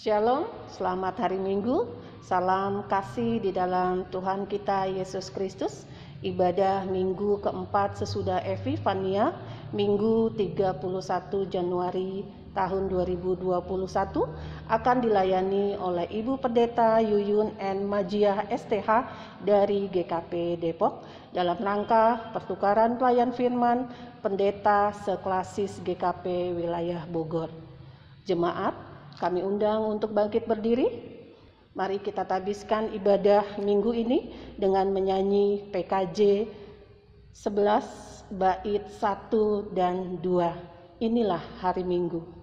Shalom, selamat hari Minggu. Salam kasih di dalam Tuhan kita Yesus Kristus. Ibadah Minggu keempat sesudah Epifania, Minggu 31 Januari tahun 2021 akan dilayani oleh Ibu Pendeta Yuyun N. Majiah STH dari GKP Depok dalam rangka pertukaran pelayan firman pendeta seklasis GKP wilayah Bogor. Jemaat, kami undang untuk bangkit berdiri. Mari kita tabiskan ibadah minggu ini dengan menyanyi PKJ 11 bait 1 dan 2. Inilah hari Minggu.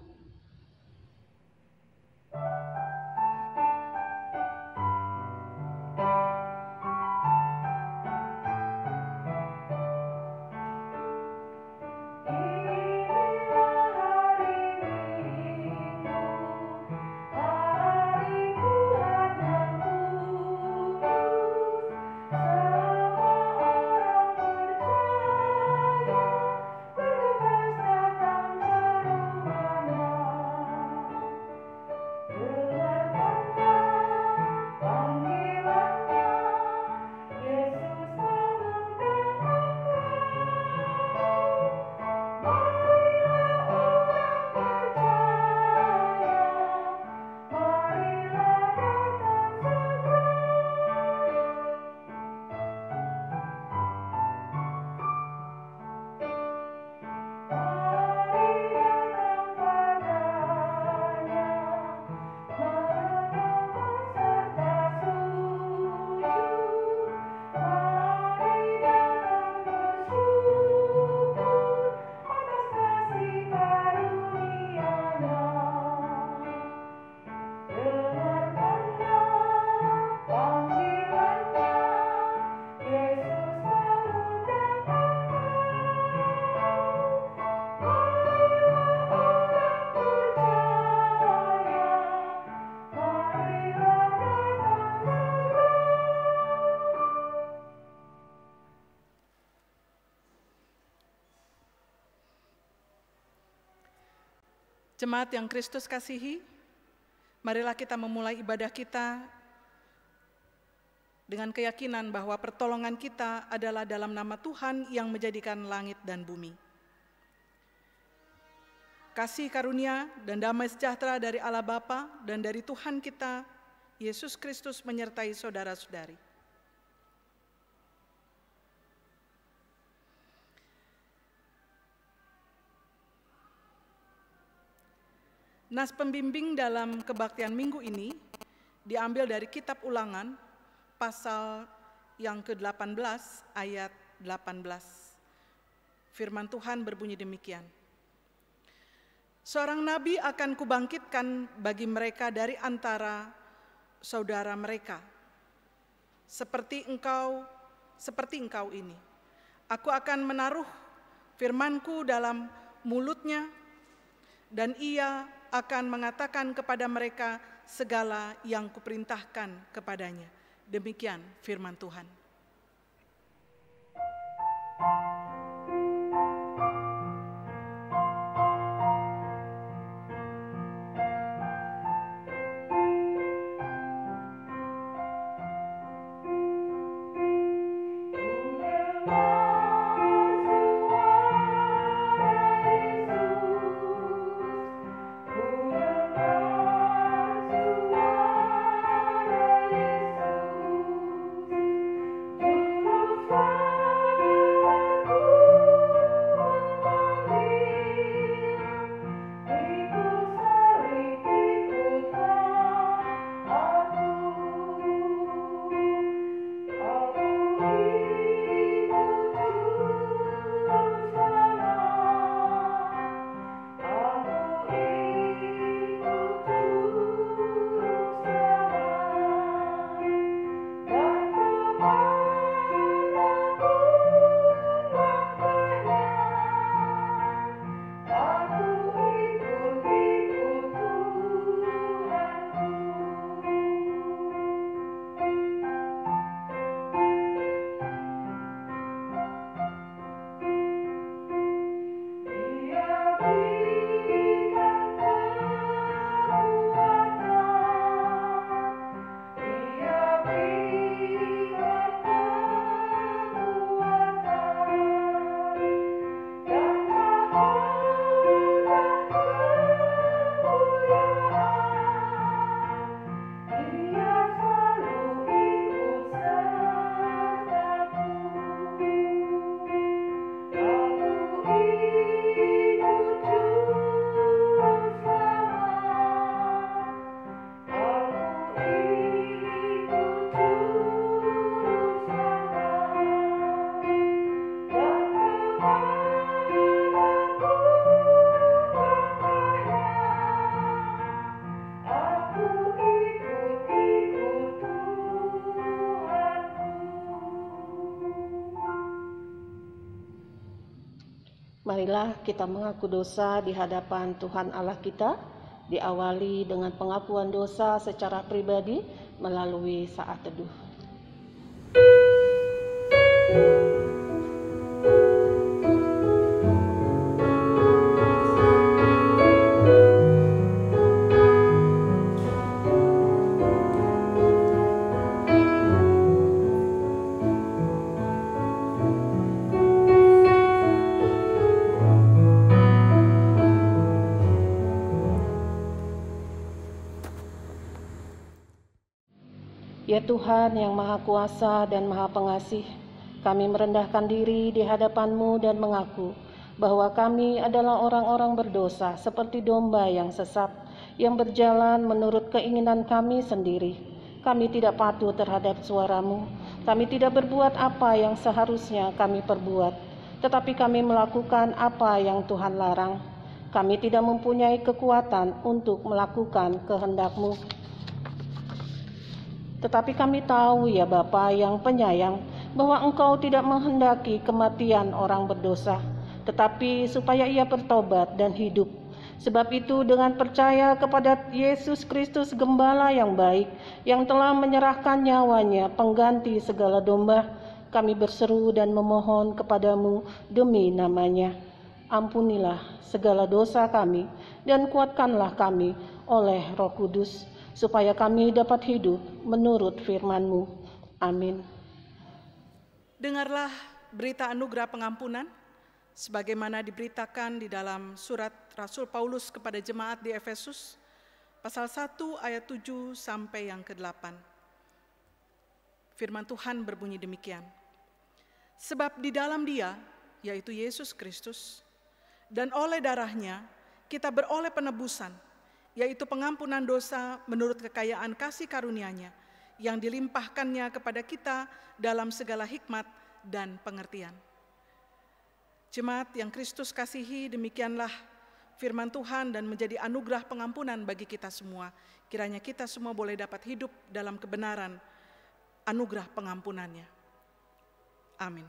Jemaat yang Kristus kasihi, marilah kita memulai ibadah kita dengan keyakinan bahwa pertolongan kita adalah dalam nama Tuhan yang menjadikan langit dan bumi. Kasih karunia dan damai sejahtera dari Allah Bapa dan dari Tuhan kita, Yesus Kristus menyertai saudara-saudari. Nas pembimbing dalam kebaktian minggu ini diambil dari kitab Ulangan pasal yang ke-18 ayat 18. Firman Tuhan berbunyi demikian. Seorang nabi akan kubangkitkan bagi mereka dari antara saudara mereka. Seperti engkau ini. Aku akan menaruh firmanku dalam mulutnya dan ia akan mengatakan kepada mereka segala yang kuperintahkan kepadanya. Demikian firman Tuhan. Marilah kita mengaku dosa di hadapan Tuhan Allah kita, diawali dengan pengakuan dosa secara pribadi melalui saat teduh. Ya Tuhan yang Maha Kuasa dan Maha Pengasih, kami merendahkan diri di hadapan-Mu dan mengaku bahwa kami adalah orang-orang berdosa seperti domba yang sesat, yang berjalan menurut keinginan kami sendiri. Kami tidak patuh terhadap suara-Mu, kami tidak berbuat apa yang seharusnya kami perbuat, tetapi kami melakukan apa yang Tuhan larang. Kami tidak mempunyai kekuatan untuk melakukan kehendak-Mu. Tetapi kami tahu ya Bapa yang penyayang, bahwa Engkau tidak menghendaki kematian orang berdosa, tetapi supaya ia bertobat dan hidup. Sebab itu dengan percaya kepada Yesus Kristus Gembala yang baik, yang telah menyerahkan nyawanya pengganti segala domba, kami berseru dan memohon kepadamu demi namanya. Ampunilah segala dosa kami dan kuatkanlah kami oleh Roh Kudus, supaya kami dapat hidup menurut firman-Mu. Amin. Dengarlah berita anugerah pengampunan, sebagaimana diberitakan di dalam surat Rasul Paulus kepada jemaat di Efesus, pasal 1 ayat 7 sampai yang ke-8. Firman Tuhan berbunyi demikian. Sebab di dalam Dia, yaitu Yesus Kristus, dan oleh darahnya kita beroleh penebusan, yaitu pengampunan dosa menurut kekayaan kasih karunia-Nya yang dilimpahkannya kepada kita dalam segala hikmat dan pengertian. Jemaat yang Kristus kasihi, demikianlah firman Tuhan dan menjadi anugerah pengampunan bagi kita semua. Kiranya kita semua boleh dapat hidup dalam kebenaran anugerah pengampunannya. Amin.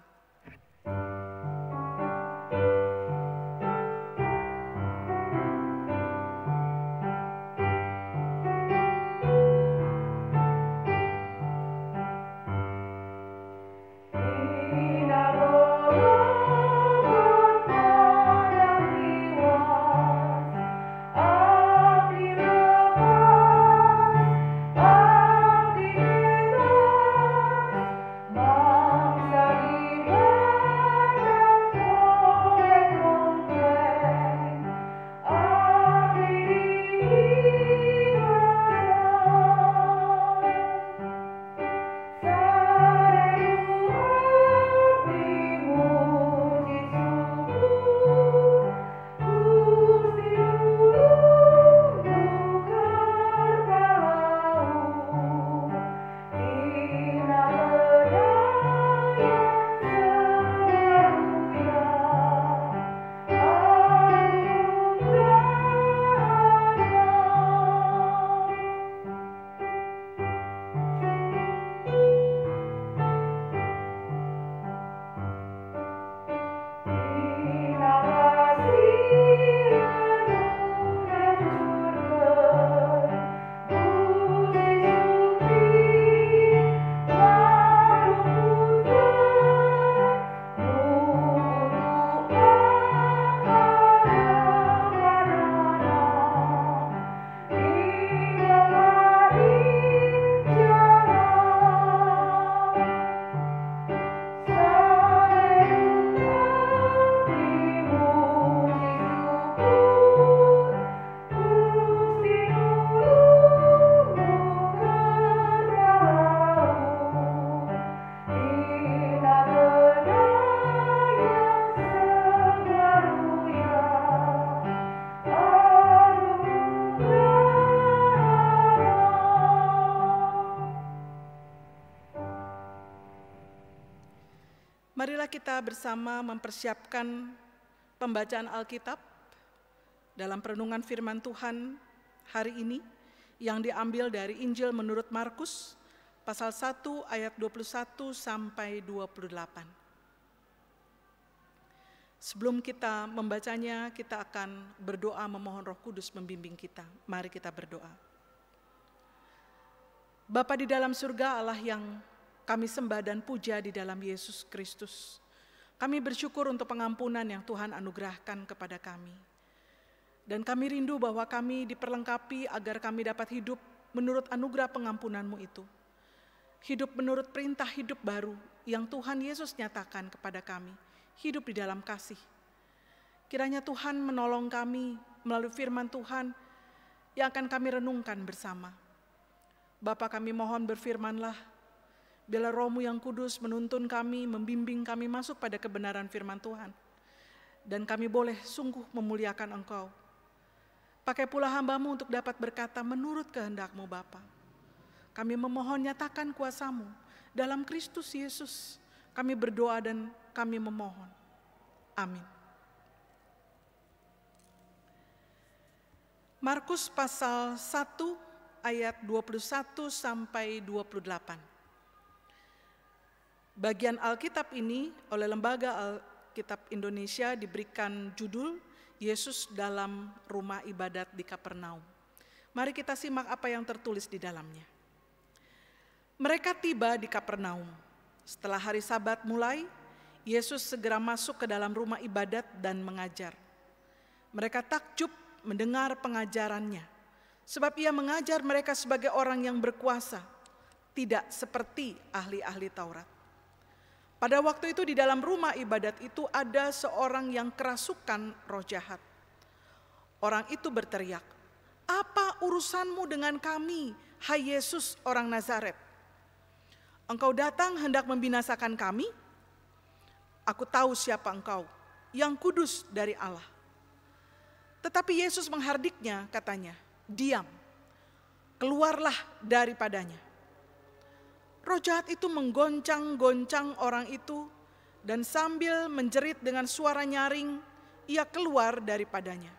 Marilah kita bersama mempersiapkan pembacaan Alkitab dalam perenungan firman Tuhan hari ini yang diambil dari Injil menurut Markus pasal 1 ayat 21 sampai 28. Sebelum kita membacanya, kita akan berdoa memohon Roh Kudus membimbing kita. Mari kita berdoa. Bapa di dalam surga, Allah yang kami sembah dan puja di dalam Yesus Kristus. Kami bersyukur untuk pengampunan yang Tuhan anugerahkan kepada kami. Dan kami rindu bahwa kami diperlengkapi agar kami dapat hidup menurut anugerah pengampunan-Mu itu. Hidup menurut perintah hidup baru yang Tuhan Yesus nyatakan kepada kami. Hidup di dalam kasih. Kiranya Tuhan menolong kami melalui firman Tuhan yang akan kami renungkan bersama. Bapa, kami mohon berfirmanlah, biarlah Roh-Mu yang kudus menuntun kami, membimbing kami masuk pada kebenaran firman Tuhan. Dan kami boleh sungguh memuliakan Engkau. Pakai pula hamba-Mu untuk dapat berkata menurut kehendak-Mu Bapa. Kami memohon nyatakan kuasa-Mu dalam Kristus Yesus. Kami berdoa dan kami memohon. Amin. Markus pasal 1 ayat 21 sampai 28. Bagian Alkitab ini oleh Lembaga Alkitab Indonesia diberikan judul Yesus dalam rumah ibadat di Kapernaum. Mari kita simak apa yang tertulis di dalamnya. Mereka tiba di Kapernaum. Setelah hari Sabat mulai, Yesus segera masuk ke dalam rumah ibadat dan mengajar. Mereka takjub mendengar pengajarannya, sebab ia mengajar mereka sebagai orang yang berkuasa, tidak seperti ahli-ahli Taurat. Pada waktu itu di dalam rumah ibadat itu ada seorang yang kerasukan roh jahat. Orang itu berteriak, "Apa urusanmu dengan kami, hai Yesus orang Nazaret? Engkau datang hendak membinasakan kami? Aku tahu siapa engkau, yang kudus dari Allah." Tetapi Yesus menghardiknya, katanya, "Diam, keluarlah daripadanya." Roh jahat itu menggoncang-goncang orang itu, dan sambil menjerit dengan suara nyaring, ia keluar daripadanya.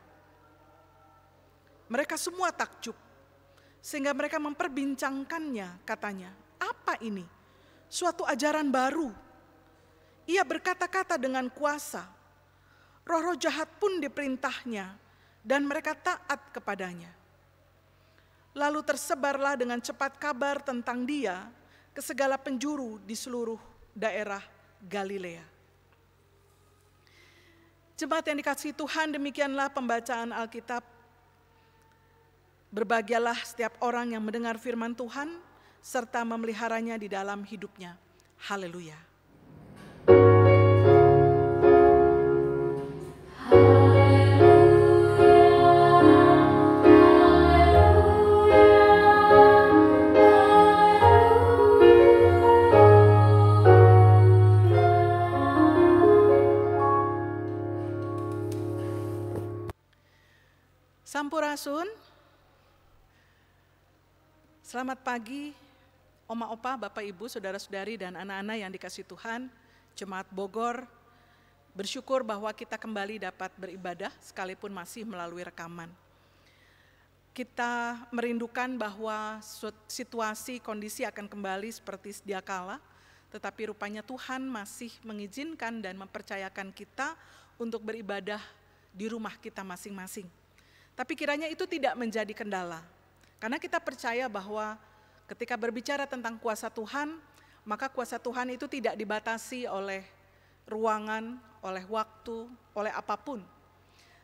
Mereka semua takjub, sehingga mereka memperbincangkannya, katanya, "Apa ini? Suatu ajaran baru. Ia berkata-kata dengan kuasa. Roh-roh jahat pun diperintahnya, dan mereka taat kepadanya." Lalu tersebarlah dengan cepat kabar tentang dia ke segala penjuru di seluruh daerah Galilea. Jemaat yang dikasihi Tuhan, demikianlah pembacaan Alkitab. Berbahagialah setiap orang yang mendengar firman Tuhan, serta memeliharanya di dalam hidupnya. Haleluya. Sampurasun. Selamat pagi, Oma Opa, Bapak Ibu, Saudara-saudari, dan anak-anak yang dikasihi Tuhan. Jemaat Bogor, bersyukur bahwa kita kembali dapat beribadah sekalipun masih melalui rekaman. Kita merindukan bahwa situasi, kondisi akan kembali seperti sedia kala, tetapi rupanya Tuhan masih mengizinkan dan mempercayakan kita untuk beribadah di rumah kita masing-masing. Tapi kiranya itu tidak menjadi kendala, karena kita percaya bahwa ketika berbicara tentang kuasa Tuhan, maka kuasa Tuhan itu tidak dibatasi oleh ruangan, oleh waktu, oleh apapun.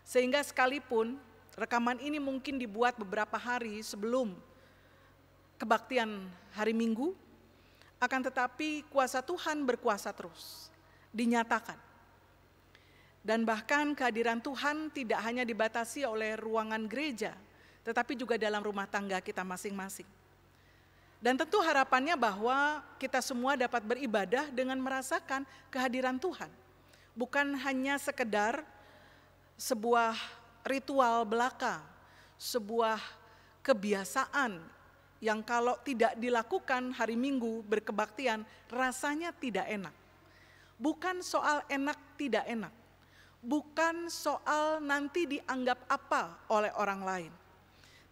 Sehingga sekalipun rekaman ini mungkin dibuat beberapa hari sebelum kebaktian hari Minggu, akan tetapi kuasa Tuhan berkuasa terus, dinyatakan. Dan bahkan kehadiran Tuhan tidak hanya dibatasi oleh ruangan gereja, tetapi juga dalam rumah tangga kita masing-masing. Dan tentu harapannya bahwa kita semua dapat beribadah dengan merasakan kehadiran Tuhan. Bukan hanya sekedar sebuah ritual belaka, sebuah kebiasaan yang kalau tidak dilakukan hari Minggu berkebaktian rasanya tidak enak. Bukan soal enak tidak enak, bukan soal nanti dianggap apa oleh orang lain.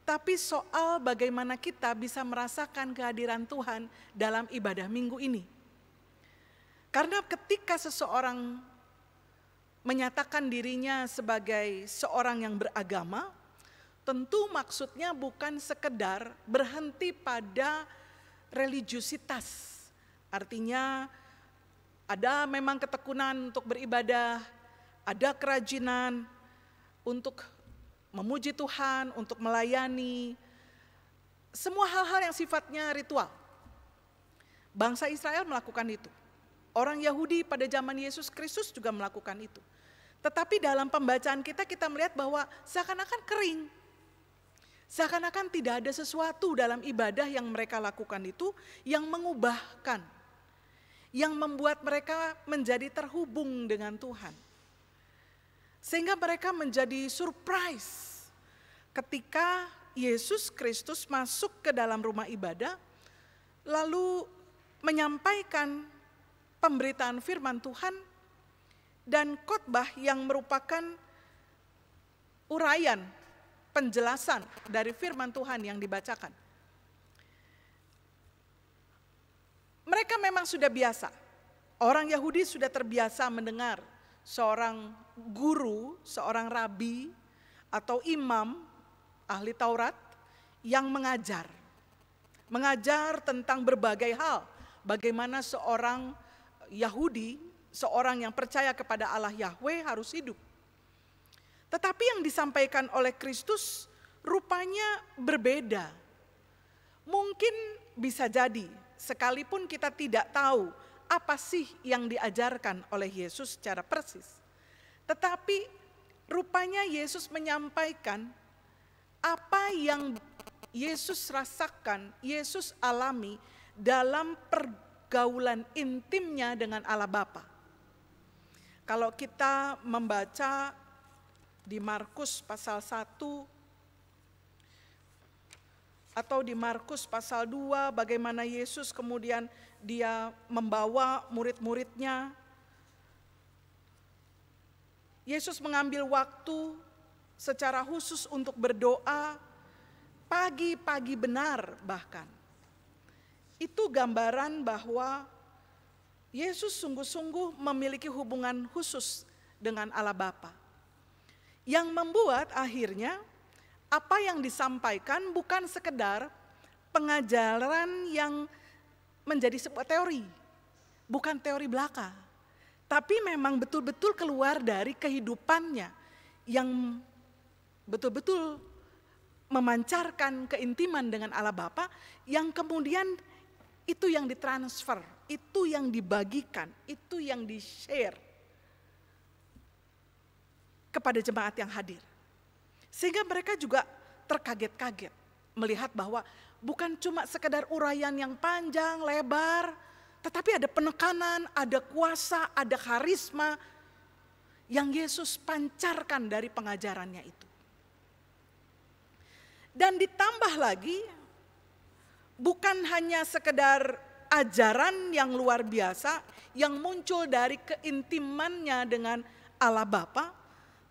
Tapi soal bagaimana kita bisa merasakan kehadiran Tuhan dalam ibadah minggu ini. Karena ketika seseorang menyatakan dirinya sebagai seorang yang beragama, tentu maksudnya bukan sekedar berhenti pada religiusitas. Artinya ada memang ketekunan untuk beribadah, ada kerajinan untuk memuji Tuhan, untuk melayani, semua hal-hal yang sifatnya ritual. Bangsa Israel melakukan itu. Orang Yahudi pada zaman Yesus Kristus juga melakukan itu. Tetapi dalam pembacaan kita melihat bahwa seakan-akan kering. Seakan-akan tidak ada sesuatu dalam ibadah yang mereka lakukan itu yang mengubahkan, yang membuat mereka menjadi terhubung dengan Tuhan. Sehingga mereka menjadi surprise ketika Yesus Kristus masuk ke dalam rumah ibadah, lalu menyampaikan pemberitaan firman Tuhan dan khotbah yang merupakan uraian, penjelasan dari firman Tuhan yang dibacakan. Mereka memang sudah biasa, orang Yahudi sudah terbiasa mendengar seorang guru, seorang rabi atau imam, ahli Taurat yang mengajar tentang berbagai hal. Bagaimana seorang Yahudi, seorang yang percaya kepada Allah Yahweh harus hidup. Tetapi yang disampaikan oleh Kristus rupanya berbeda. Mungkin bisa jadi, sekalipun kita tidak tahu apa sih yang diajarkan oleh Yesus secara persis. Tetapi rupanya Yesus menyampaikan apa yang Yesus rasakan, Yesus alami dalam pergaulan intimnya dengan Allah Bapa. Kalau kita membaca di Markus pasal 1 atau di Markus pasal 2, bagaimana Yesus kemudian dia membawa murid-muridnya. Yesus mengambil waktu secara khusus untuk berdoa, pagi-pagi benar bahkan. Itu gambaran bahwa Yesus sungguh-sungguh memiliki hubungan khusus dengan Allah Bapa. Yang membuat akhirnya apa yang disampaikan bukan sekedar pengajaran yang menjadi sebuah teori, bukan teori belaka, tapi memang betul-betul keluar dari kehidupannya yang betul-betul memancarkan keintiman dengan Allah Bapa, yang kemudian itu yang ditransfer, itu yang dibagikan, itu yang di-share kepada jemaat yang hadir. Sehingga mereka juga terkaget-kaget melihat bahwa bukan cuma sekedar uraian yang panjang, lebar, tetapi ada penekanan, ada kuasa, ada karisma yang Yesus pancarkan dari pengajarannya itu. Dan ditambah lagi, bukan hanya sekedar ajaran yang luar biasa yang muncul dari keintimannya dengan Allah Bapa,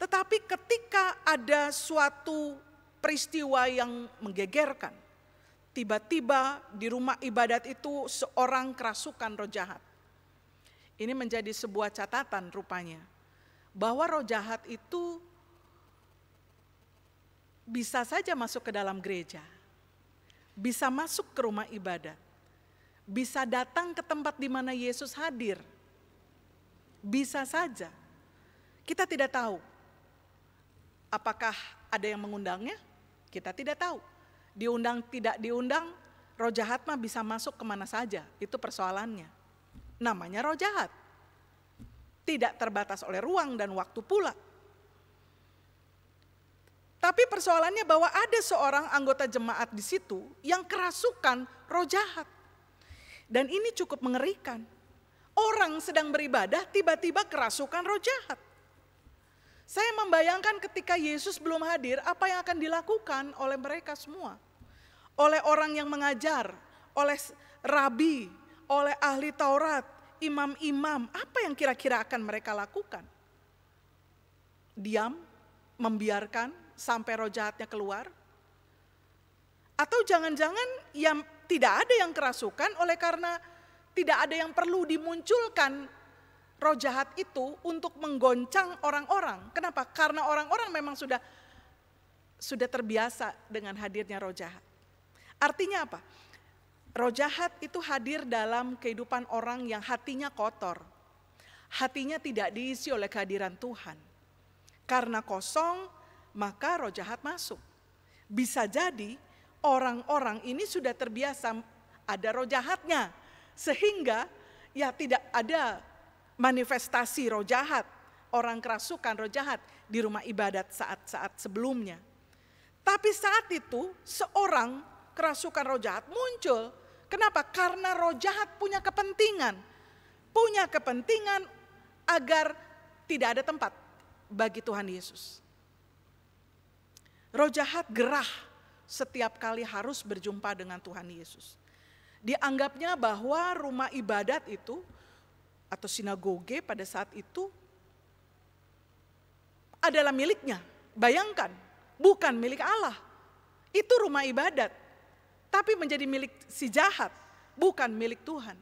tetapi ketika ada suatu peristiwa yang menggegerkan, tiba-tiba di rumah ibadat itu seorang kerasukan roh jahat. Ini menjadi sebuah catatan rupanya, bahwa roh jahat itu bisa saja masuk ke dalam gereja, bisa masuk ke rumah ibadat, bisa datang ke tempat di mana Yesus hadir. Bisa saja. Kita tidak tahu. Apakah ada yang mengundangnya? Kita tidak tahu. Diundang tidak diundang, roh jahat mah bisa masuk kemana saja. Itu persoalannya. Namanya roh jahat. Tidak terbatas oleh ruang dan waktu pula. Tapi persoalannya bahwa ada seorang anggota jemaat di situ yang kerasukan roh jahat. Dan ini cukup mengerikan. Orang sedang beribadah tiba-tiba kerasukan roh jahat. Saya membayangkan ketika Yesus belum hadir, apa yang akan dilakukan oleh mereka semua. Oleh orang yang mengajar, oleh rabi, oleh ahli Taurat, imam-imam, apa yang kira-kira akan mereka lakukan? Diam, membiarkan sampai roh jahatnya keluar? Atau jangan-jangan yang tidak ada yang kerasukan oleh karena tidak ada yang perlu dimunculkan roh jahat itu untuk menggoncang orang-orang. Kenapa? Karena orang-orang memang sudah terbiasa dengan hadirnya roh jahat. Artinya apa? Roh jahat itu hadir dalam kehidupan orang yang hatinya kotor. Hatinya tidak diisi oleh kehadiran Tuhan. Karena kosong, maka roh jahat masuk. Bisa jadi orang-orang ini sudah terbiasa ada roh jahatnya. Sehingga ya tidak ada manifestasi roh jahat, orang kerasukan roh jahat di rumah ibadat saat-saat sebelumnya. Tapi saat itu seorang kerasukan roh jahat muncul. Kenapa? Karena roh jahat punya kepentingan. Punya kepentingan agar tidak ada tempat bagi Tuhan Yesus. Roh jahat gerah setiap kali harus berjumpa dengan Tuhan Yesus. Dianggapnya bahwa rumah ibadat itu atau sinagoge pada saat itu adalah miliknya. Bayangkan, bukan milik Allah. Itu rumah ibadat, tapi menjadi milik si jahat, bukan milik Tuhan.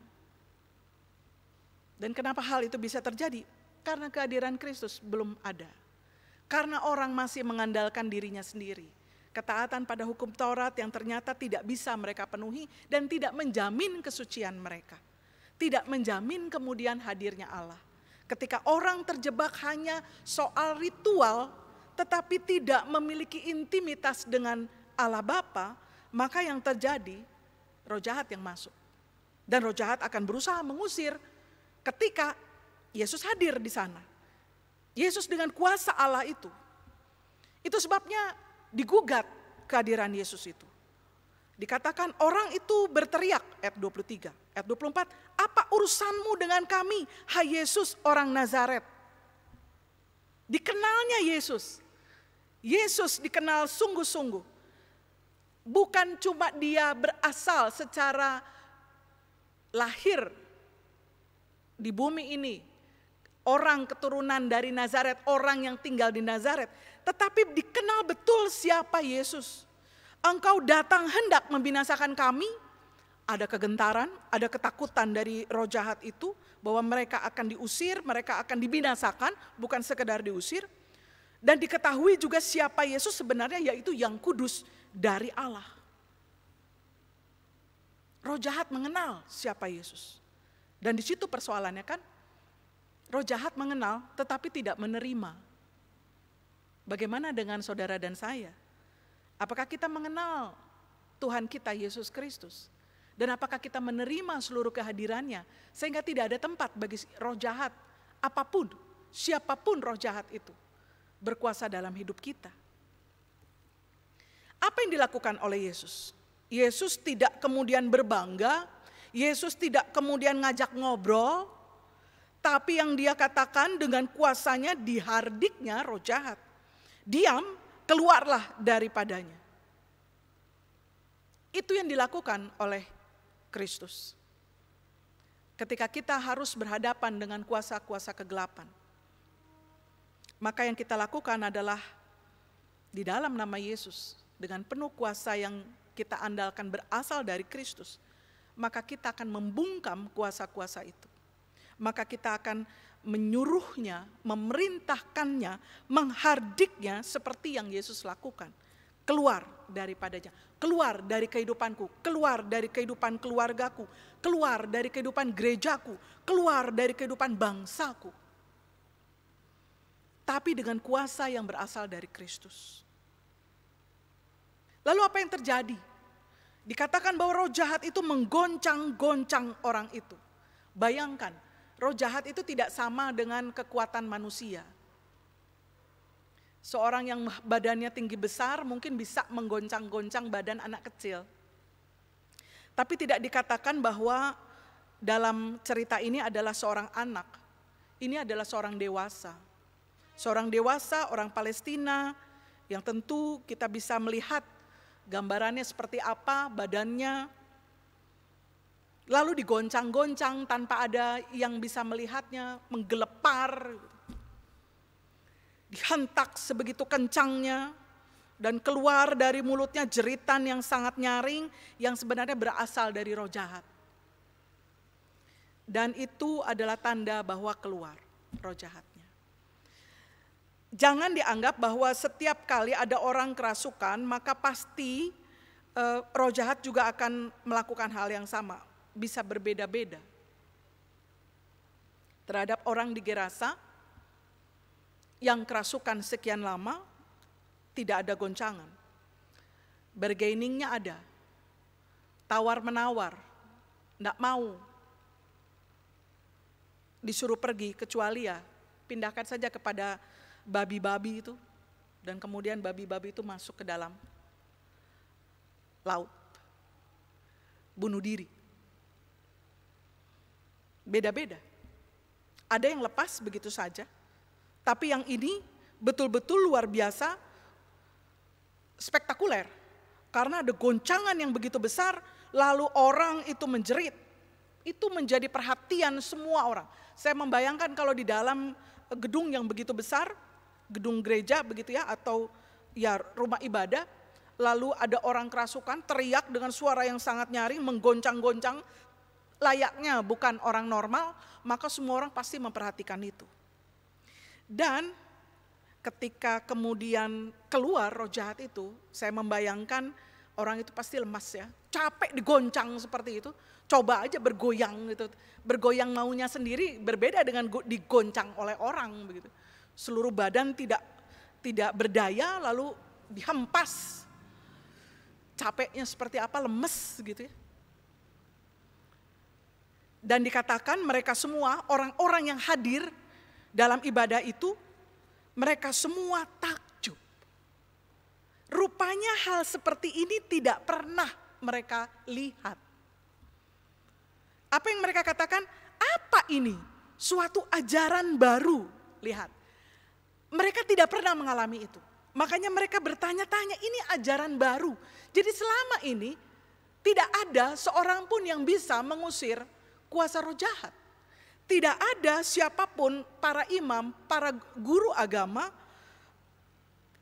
Dan kenapa hal itu bisa terjadi? Karena kehadiran Kristus belum ada. Karena orang masih mengandalkan dirinya sendiri. Ketaatan pada hukum Taurat yang ternyata tidak bisa mereka penuhi dan tidak menjamin kesucian mereka. Tidak menjamin kemudian hadirnya Allah. Ketika orang terjebak hanya soal ritual, tetapi tidak memiliki intimitas dengan Allah Bapa, maka yang terjadi roh jahat yang masuk. Dan roh jahat akan berusaha mengusir ketika Yesus hadir di sana. Yesus dengan kuasa Allah itu. Itu sebabnya digugat kehadiran Yesus itu. Dikatakan orang itu berteriak, ayat 23, ayat 24, apa urusanmu dengan kami, hai Yesus orang Nazaret? Dikenalnya Yesus. Yesus dikenal sungguh-sungguh. Bukan cuma dia berasal secara lahir di bumi ini. Orang keturunan dari Nazaret, orang yang tinggal di Nazaret. Tetapi dikenal betul siapa Yesus. Engkau datang hendak membinasakan kami. Ada kegentaran, ada ketakutan dari roh jahat itu. Bahwa mereka akan diusir, mereka akan dibinasakan. Bukan sekedar diusir. Dan diketahui juga siapa Yesus sebenarnya, yaitu yang kudus dari Allah. Roh jahat mengenal siapa Yesus. Dan di situ persoalannya kan. Roh jahat mengenal tetapi tidak menerima. Bagaimana dengan saudara dan saya? Apakah kita mengenal Tuhan kita Yesus Kristus? Dan apakah kita menerima seluruh kehadirannya? Sehingga tidak ada tempat bagi roh jahat apapun, siapapun roh jahat itu berkuasa dalam hidup kita. Apa yang dilakukan oleh Yesus? Yesus tidak kemudian berbangga, Yesus tidak kemudian ngajak ngobrol, tapi yang dia katakan dengan kuasanya dihardiknya roh jahat. Diam, keluarlah daripadanya. Itu yang dilakukan oleh Kristus. Ketika kita harus berhadapan dengan kuasa-kuasa kegelapan, maka yang kita lakukan adalah di dalam nama Yesus, dengan penuh kuasa yang kita andalkan berasal dari Kristus, maka kita akan membungkam kuasa-kuasa itu. Maka kita akan menyuruhnya, memerintahkannya, menghardiknya seperti yang Yesus lakukan. Keluar daripadanya, keluar dari kehidupanku, keluar dari kehidupan keluargaku, keluar dari kehidupan gerejaku, keluar dari kehidupan bangsaku. Tapi dengan kuasa yang berasal dari Kristus. Lalu apa yang terjadi? Dikatakan bahwa roh jahat itu menggoncang-goncang orang itu. Bayangkan, roh jahat itu tidak sama dengan kekuatan manusia. Seorang yang badannya tinggi besar mungkin bisa menggoncang-goncang badan anak kecil. Tapi tidak dikatakan bahwa dalam cerita ini adalah seorang anak. Ini adalah seorang dewasa. Seorang dewasa, orang Palestina yang tentu kita bisa melihat gambarannya seperti apa, badannya. Lalu digoncang-goncang tanpa ada yang bisa melihatnya, menggelepar, dihentak sebegitu kencangnya, dan keluar dari mulutnya jeritan yang sangat nyaring yang sebenarnya berasal dari roh jahat. Dan itu adalah tanda bahwa keluar roh jahatnya. Jangan dianggap bahwa setiap kali ada orang kerasukan, maka pasti roh jahat juga akan melakukan hal yang sama. Bisa berbeda-beda. Terhadap orang di Gerasa yang kerasukan sekian lama, tidak ada goncangan. Bargainingnya ada. Tawar-menawar, tidak mau. Disuruh pergi, kecuali ya pindahkan saja kepada babi-babi itu. Dan kemudian babi-babi itu masuk ke dalam laut. Bunuh diri. Beda-beda. Ada yang lepas begitu saja. Tapi yang ini betul-betul luar biasa, spektakuler. Karena ada goncangan yang begitu besar, lalu orang itu menjerit. Itu menjadi perhatian semua orang. Saya membayangkan kalau di dalam gedung yang begitu besar, gedung gereja begitu ya, atau ya rumah ibadah, lalu ada orang kerasukan teriak dengan suara yang sangat nyaring, menggoncang-goncang, layaknya bukan orang normal, maka semua orang pasti memperhatikan itu. Dan ketika kemudian keluar roh jahat itu, saya membayangkan orang itu pasti lemas ya, capek digoncang seperti itu. Coba aja bergoyang gitu, bergoyang maunya sendiri berbeda dengan digoncang oleh orang begitu. Seluruh badan tidak berdaya, lalu dihempas. Capeknya seperti apa, lemes gitu ya. Dan dikatakan mereka semua, orang-orang yang hadir dalam ibadah itu, mereka semua takjub. Rupanya hal seperti ini tidak pernah mereka lihat. Apa yang mereka katakan? Apa ini? Suatu ajaran baru. Lihat, mereka tidak pernah mengalami itu. Makanya mereka bertanya-tanya, ini ajaran baru. Jadi selama ini tidak ada seorang pun yang bisa mengusir kuasa roh jahat. Tidak ada siapapun, para imam, para guru agama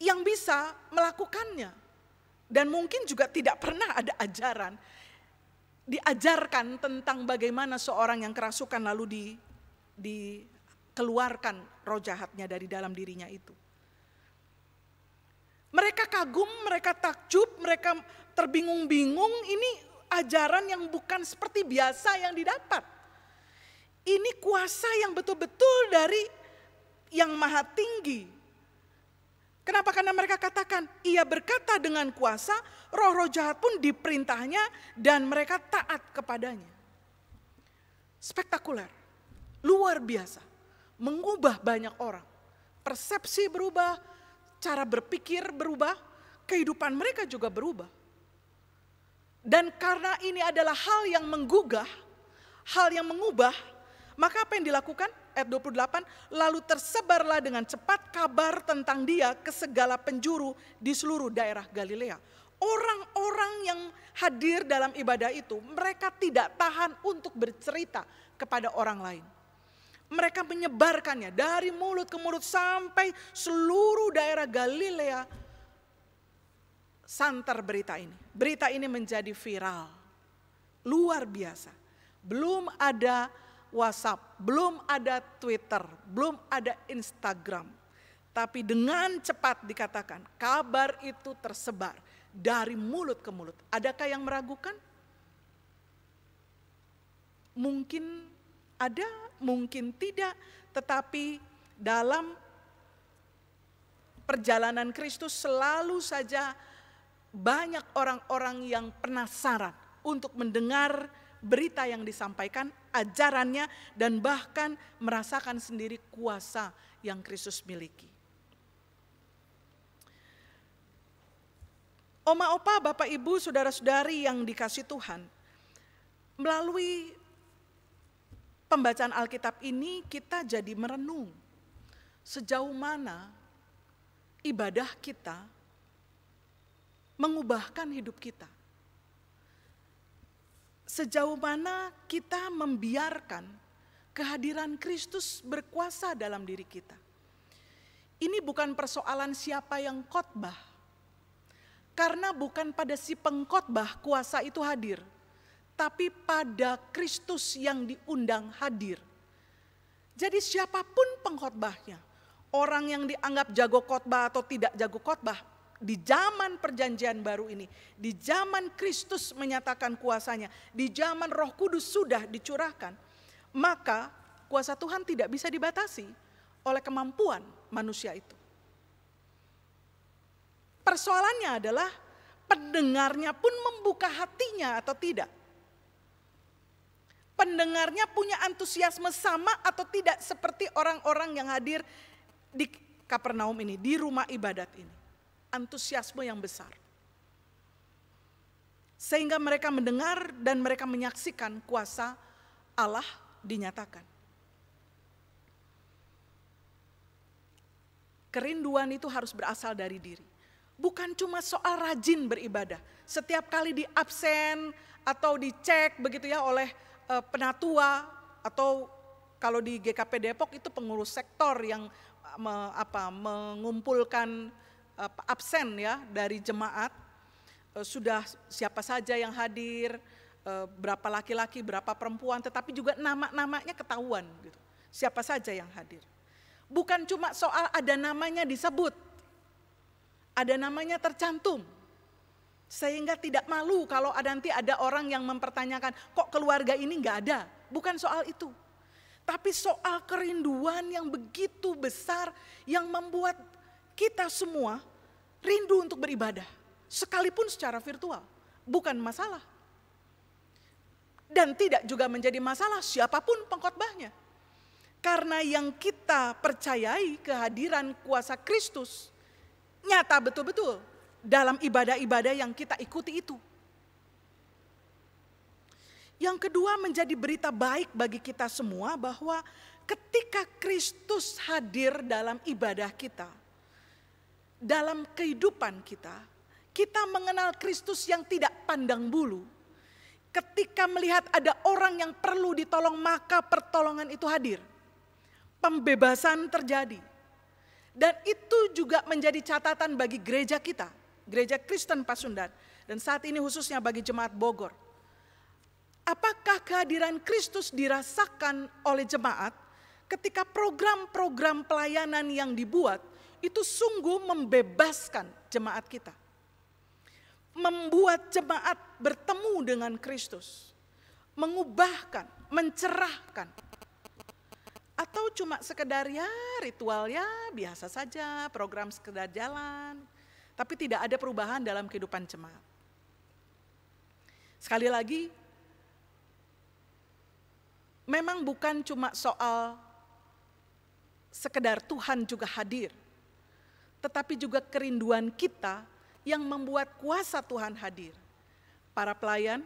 yang bisa melakukannya. Dan mungkin juga tidak pernah ada ajaran diajarkan tentang bagaimana seorang yang kerasukan lalu dikeluarkan roh jahatnya dari dalam dirinya itu. Mereka kagum, mereka takjub, mereka terbingung-bingung, ini ajaran yang bukan seperti biasa yang didapat. Ini kuasa yang betul-betul dari yang maha tinggi. Kenapa? Karena mereka katakan, ia berkata dengan kuasa, roh-roh jahat pun diperintahnya dan mereka taat kepadanya. Spektakuler, luar biasa, mengubah banyak orang. Persepsi berubah, cara berpikir berubah, kehidupan mereka juga berubah. Dan karena ini adalah hal yang menggugah, hal yang mengubah, maka apa yang dilakukan? Ayat 28, lalu tersebarlah dengan cepat kabar tentang dia ke segala penjuru di seluruh daerah Galilea. Orang-orang yang hadir dalam ibadah itu, mereka tidak tahan untuk bercerita kepada orang lain. Mereka menyebarkannya dari mulut ke mulut sampai seluruh daerah Galilea. Santer berita ini. Berita ini menjadi viral. Luar biasa. Belum ada WhatsApp, belum ada Twitter, belum ada Instagram. Tapi dengan cepat dikatakan, kabar itu tersebar dari mulut ke mulut. Adakah yang meragukan? Mungkin ada, mungkin tidak. Tetapi dalam perjalanan Kristus selalu saja banyak orang-orang yang penasaran untuk mendengar berita yang disampaikan, ajarannya, dan bahkan merasakan sendiri kuasa yang Kristus miliki. Oma, opa, bapak, ibu, saudara-saudari yang dikasih Tuhan, melalui pembacaan Alkitab ini kita jadi merenung sejauh mana ibadah kita mengubahkan hidup kita. Sejauh mana kita membiarkan kehadiran Kristus berkuasa dalam diri kita. Ini bukan persoalan siapa yang khotbah. Karena bukan pada si pengkhotbah kuasa itu hadir. tapi pada Kristus yang diundang hadir. Jadi siapapun pengkhotbahnya, orang yang dianggap jago khotbah atau tidak jago khotbah, di zaman perjanjian baru ini, di zaman Kristus menyatakan kuasanya, di zaman Roh Kudus sudah dicurahkan, maka kuasa Tuhan tidak bisa dibatasi oleh kemampuan manusia itu. Persoalannya adalah pendengarnya pun membuka hatinya atau tidak. Pendengarnya punya antusiasme sama atau tidak seperti orang-orang yang hadir di Kapernaum ini, di rumah ibadat ini. Antusiasme yang besar. Sehingga mereka mendengar dan mereka menyaksikan kuasa Allah dinyatakan. Kerinduan itu harus berasal dari diri. Bukan cuma soal rajin beribadah. Setiap kali di absen atau dicek begitu ya oleh penatua, atau kalau di GKP Depok itu pengurus sektor yang mengumpulkan absen ya dari jemaat, sudah siapa saja yang hadir, berapa laki-laki, berapa perempuan, tetapi juga nama-namanya ketahuan gitu. Siapa saja yang hadir. Bukan cuma soal ada namanya disebut, ada namanya tercantum. Sehingga tidak malu kalau nanti ada orang yang mempertanyakan, kok keluarga ini enggak ada. Bukan soal itu. Tapi soal kerinduan yang begitu besar yang membuat kita semua rindu untuk beribadah. Sekalipun secara virtual. Bukan masalah. Dan tidak juga menjadi masalah siapapun pengkhotbahnya. Karena yang kita percayai kehadiran kuasa Kristus nyata betul-betul dalam ibadah-ibadah yang kita ikuti itu. Yang kedua, menjadi berita baik bagi kita semua bahwa ketika Kristus hadir dalam ibadah kita, dalam kehidupan kita, kita mengenal Kristus yang tidak pandang bulu. Ketika melihat ada orang yang perlu ditolong, maka pertolongan itu hadir. Pembebasan terjadi. Dan itu juga menjadi catatan bagi gereja kita. Gereja Kristen Pasundan, dan saat ini khususnya bagi jemaat Bogor. Apakah kehadiran Kristus dirasakan oleh jemaat ketika program-program pelayanan yang dibuat itu sungguh membebaskan jemaat kita. Membuat jemaat bertemu dengan Kristus, mengubahkan, mencerahkan. Atau cuma sekedar ya ritual ya biasa saja, program sekedar jalan. Tapi tidak ada perubahan dalam kehidupan jemaat. Sekali lagi, memang bukan cuma soal sekedar Tuhan juga hadir. Tetapi juga kerinduan kita yang membuat kuasa Tuhan hadir. Para pelayan,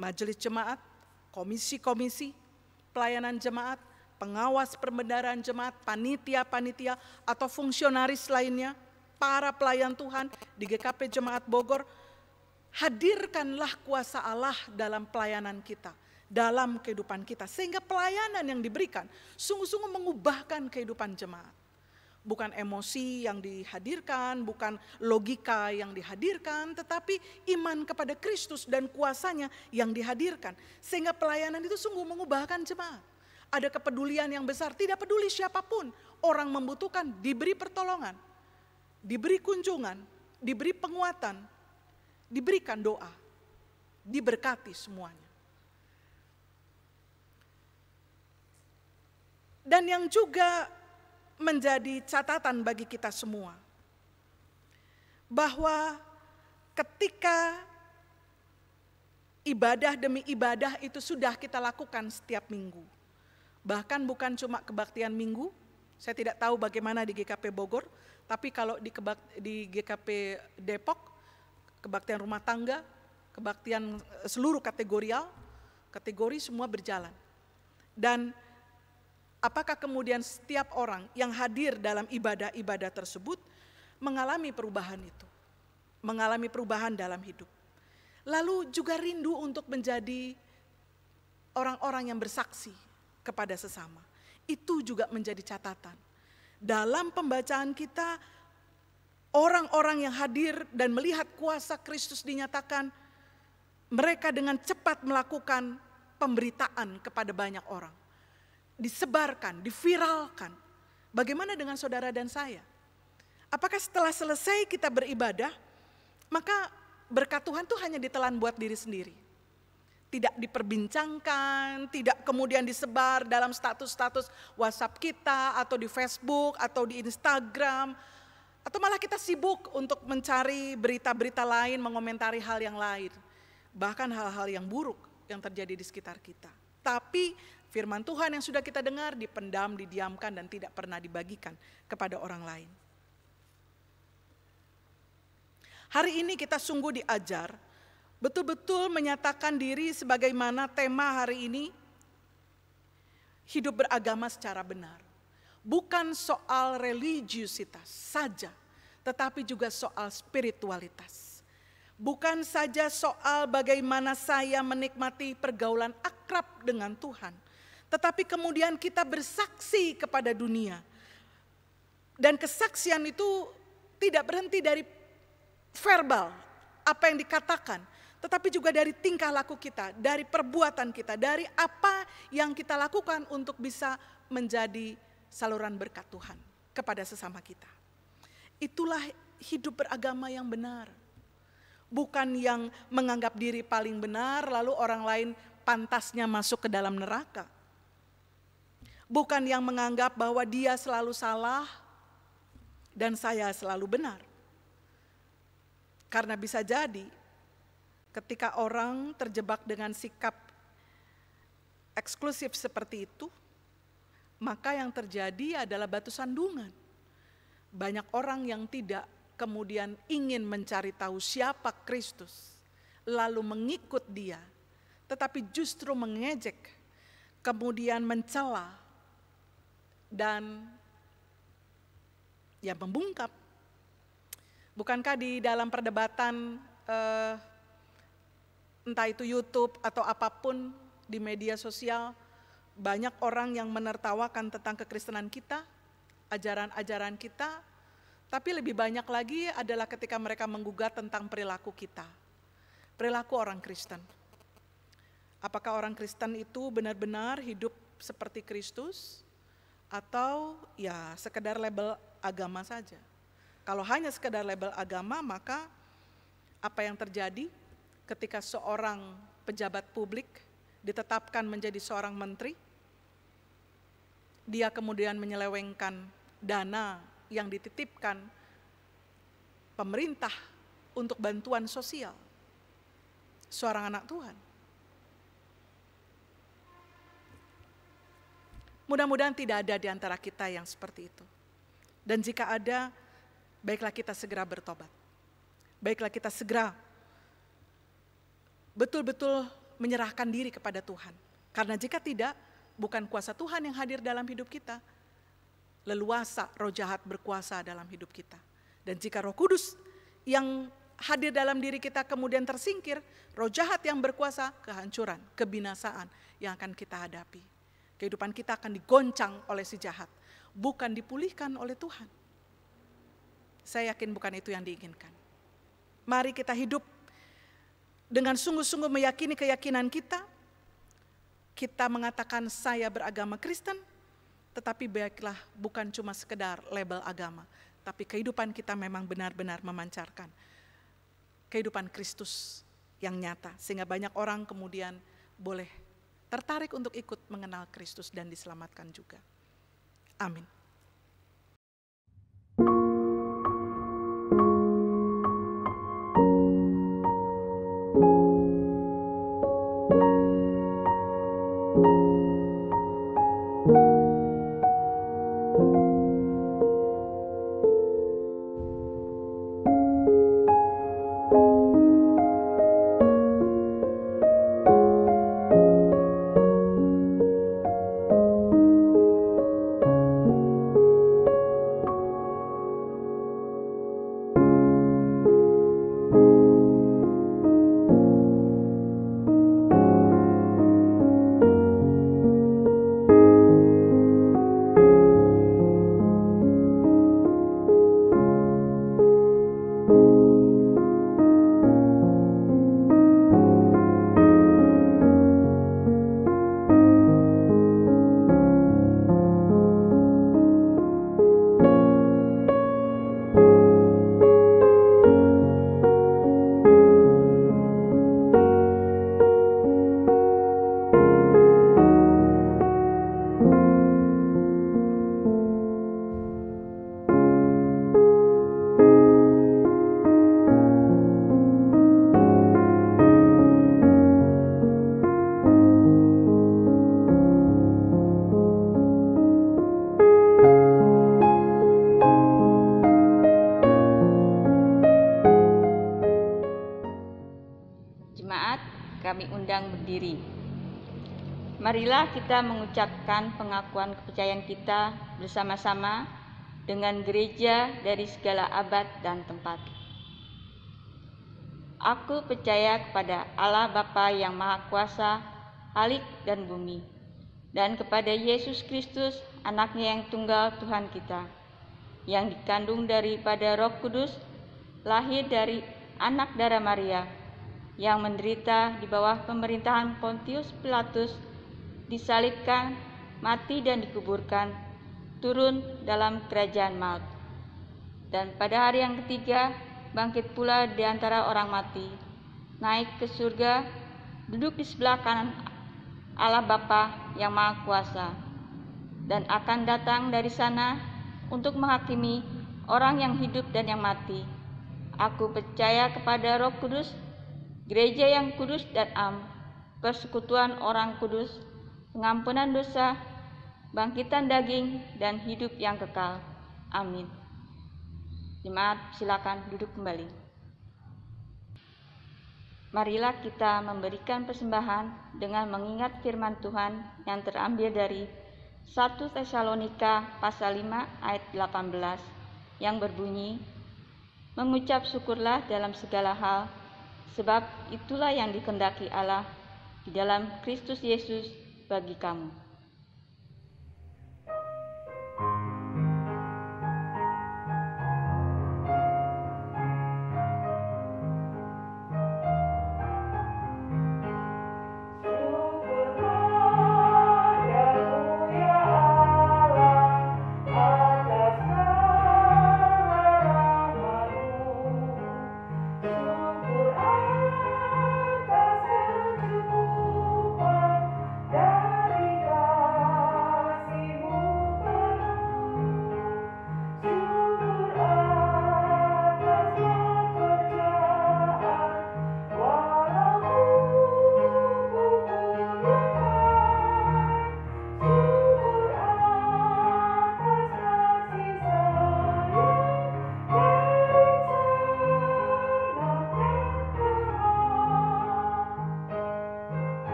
majelis jemaat, komisi-komisi, pelayanan jemaat, pengawas perbendaharaan jemaat, panitia-panitia atau fungsionaris lainnya, para pelayan Tuhan di GKP Jemaat Bogor, hadirkanlah kuasa Allah dalam pelayanan kita, dalam kehidupan kita. Sehingga pelayanan yang diberikan sungguh-sungguh mengubahkan kehidupan jemaat. Bukan emosi yang dihadirkan, bukan logika yang dihadirkan, tetapi iman kepada Kristus dan kuasanya yang dihadirkan. Sehingga pelayanan itu sungguh mengubahkan jemaat. Ada kepedulian yang besar, tidak peduli siapapun. Orang membutuhkan, diberi pertolongan, diberi kunjungan, diberi penguatan, diberikan doa, diberkati semuanya. Dan yang juga menjadi catatan bagi kita semua, bahwa ketika ibadah demi ibadah itu sudah kita lakukan setiap minggu, bahkan bukan cuma kebaktian minggu, saya tidak tahu bagaimana di GKP Bogor, tapi kalau di GKP Depok, kebaktian rumah tangga, kebaktian seluruh kategori semua berjalan. Dan apakah kemudian setiap orang yang hadir dalam ibadah-ibadah tersebut mengalami perubahan itu, mengalami perubahan dalam hidup. Lalu juga rindu untuk menjadi orang-orang yang bersaksi kepada sesama. Itu juga menjadi catatan. Dalam pembacaan kita, orang-orang yang hadir dan melihat kuasa Kristus dinyatakan, Mereka dengan cepat melakukan pemberitaan kepada banyak orang. Disebarkan, diviralkan. Bagaimana dengan saudara dan saya? Apakah setelah selesai kita beribadah, maka berkat Tuhan itu hanya ditelan buat diri sendiri? Tidak diperbincangkan, tidak kemudian disebar dalam status-status WhatsApp kita, atau di Facebook, atau di Instagram, atau malah kita sibuk untuk mencari berita-berita lain, mengomentari hal yang lain. Bahkan hal-hal yang buruk yang terjadi di sekitar kita. Tapi firman Tuhan yang sudah kita dengar dipendam, didiamkan, dan tidak pernah dibagikan kepada orang lain. Hari ini kita sungguh diajar betul-betul menyatakan diri sebagaimana tema hari ini, hidup beragama secara benar. Bukan soal religiusitas saja, tetapi juga soal spiritualitas. Bukan saja soal bagaimana saya menikmati pergaulan akrab dengan Tuhan, tetapi kemudian kita bersaksi kepada dunia. Dan kesaksian itu tidak berhenti dari verbal, apa yang dikatakan, tetapi juga dari tingkah laku kita, dari perbuatan kita, dari apa yang kita lakukan untuk bisa menjadi saluran berkat Tuhan kepada sesama kita. Itulah hidup beragama yang benar. Bukan yang menganggap diri paling benar lalu orang lain pantasnya masuk ke dalam neraka. Bukan yang menganggap bahwa dia selalu salah dan saya selalu benar. Karena bisa jadi ketika orang terjebak dengan sikap eksklusif seperti itu, maka yang terjadi adalah batu sandungan. Banyak orang yang tidak kemudian ingin mencari tahu siapa Kristus, lalu mengikut dia, tetapi justru mengejek, kemudian mencela, dan ya membungkap. Bukankah di dalam perdebatan entah itu YouTube atau apapun di media sosial, banyak orang yang menertawakan tentang kekristenan kita, ajaran-ajaran kita, tapi lebih banyak lagi adalah ketika mereka menggugat tentang perilaku kita, perilaku orang Kristen. Apakah orang Kristen itu benar-benar hidup seperti Kristus, atau ya sekedar label agama saja? Kalau hanya sekedar label agama, maka apa yang terjadi ketika seorang pejabat publik ditetapkan menjadi seorang menteri, dia kemudian menyelewengkan dana yang dititipkan pemerintah untuk bantuan sosial seorang anak Tuhan. Mudah-mudahan tidak ada di antara kita yang seperti itu. Dan jika ada, baiklah kita segera bertobat. Baiklah kita segera betul-betul menyerahkan diri kepada Tuhan. Karena jika tidak, bukan kuasa Tuhan yang hadir dalam hidup kita. Leluasa roh jahat berkuasa dalam hidup kita. Dan jika Roh Kudus yang hadir dalam diri kita kemudian tersingkir, roh jahat yang berkuasa, kehancuran, kebinasaan yang akan kita hadapi. Kehidupan kita akan digoncang oleh si jahat, bukan dipulihkan oleh Tuhan. Saya yakin bukan itu yang diinginkan. Mari kita hidup dengan sungguh-sungguh meyakini keyakinan kita. Kita mengatakan saya beragama Kristen, tetapi baiklah bukan cuma sekedar label agama, tapi kehidupan kita memang benar-benar memancarkan kehidupan Kristus yang nyata, sehingga banyak orang kemudian boleh tertarik untuk ikut mengenal Kristus dan diselamatkan juga. Amin. berdiri. Marilah kita mengucapkan pengakuan kepercayaan kita bersama-sama dengan gereja dari segala abad dan tempat. Aku percaya kepada Allah Bapa yang Maha Kuasa, Halik dan bumi, dan kepada Yesus Kristus, Anaknya yang tunggal Tuhan kita, yang dikandung daripada Roh Kudus, lahir dari anak darah Maria, yang menderita di bawah pemerintahan Pontius Pilatus, disalibkan, mati dan dikuburkan, turun dalam kerajaan maut. Dan pada hari yang ketiga, bangkit pula di antara orang mati, naik ke surga, duduk di sebelah kanan Allah Bapa yang Maha Kuasa, dan akan datang dari sana untuk menghakimi orang yang hidup dan yang mati. Aku percaya kepada Roh Kudus, gereja yang kudus dan am, persekutuan orang kudus, pengampunan dosa, bangkitan daging, dan hidup yang kekal. Amin. Jemaat, silakan duduk kembali. Marilah kita memberikan persembahan dengan mengingat firman Tuhan yang terambil dari 1 Tesalonika pasal 5 ayat 18 yang berbunyi, mengucap syukurlah dalam segala hal, sebab itulah yang dikehendaki Allah di dalam Kristus Yesus bagi kamu.